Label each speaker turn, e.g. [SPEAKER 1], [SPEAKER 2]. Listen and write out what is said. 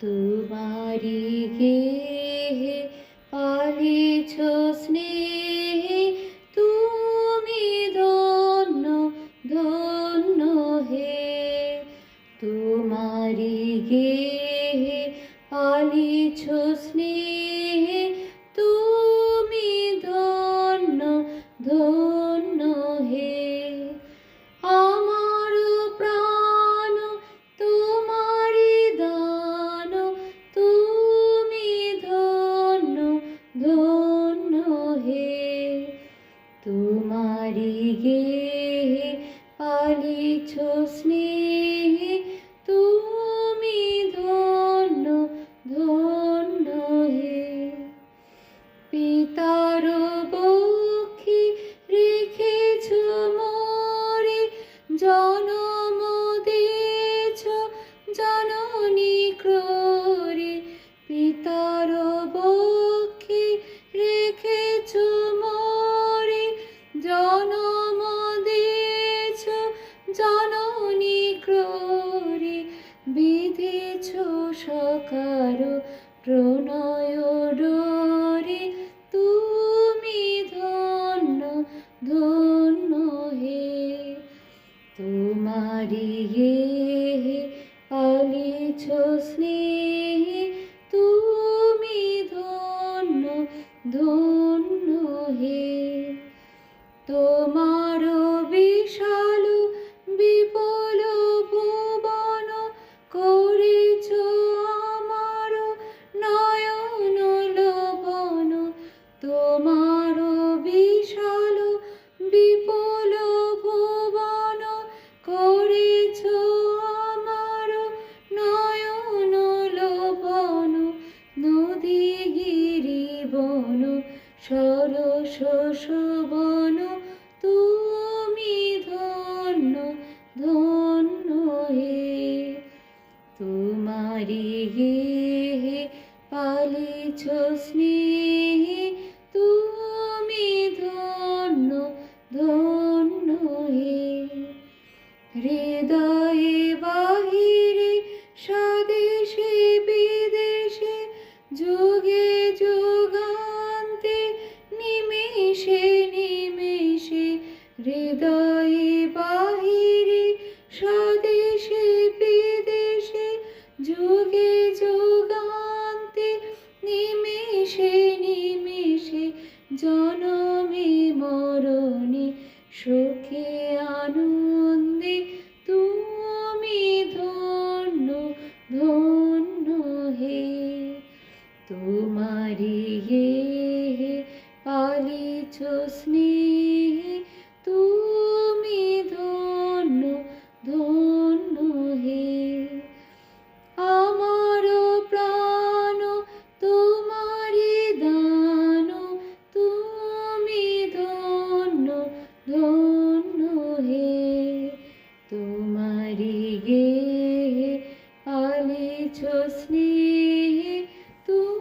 [SPEAKER 1] তোমারি গেহে পালিছ স্নেহে তুমি ধন্য ধন্য হে। তোমারি গেহে পালিছ স্নেহে তুমি ধন্য ধন্য হে। আমার প্রাণ তোমারি দান, তুমি ধন্য ধন্য হে। তোমারি গেহে পালিছ স্নেহে তুমি ধন্য ধন্য হে। পিতার বক্ষে রেখেছ মোরে, জনম দিয়েছ জননী ক্রোরে। পিতার বক্ষে রেখেছ মোরে, জনম দিয়েছ জননী ক্রোরে। বিধেছ সকার প্রণয় ডোরে, তুমি ধন্য ধন্য হে। তোমারি গেহে পালিছ স্নেহে তুমি ধন্য ধন্য হে। তোমার বিশাল বিপুল ভুবন করেছ আমার নয়ন লোভন। তোমার বিশাল বিপুল ভুবন করেছ আমার নয়ন লোভন। নদী গিরি বন সরস শোভন, তুমি ধন্য ধন্য হে। তোমারি গেহে পালিছ স্নেহে তুমি ধন্য ধন্য হে। হৃদয়ে বাহিরে স্বদেশে বিদেশে যুগে যুগান্তে নিমেষে নিমেষে। হৃদয়ে বাহিরে স্বদেশে বিদেশে যুগে যুগান্তে নিমেষে নিমেষে। জনমে মরণে সুখে আনন্দে তুমি ধন্য ধন্য হে। তোমারি গেহে পালিছ স্নেহে তুমি ধন্য ধন্য হে। আমার প্রাণ তোমারি দান, তুমি ধন্য ধন্য হে। তোমারি গেহে পালিছ স্নেহে তুমি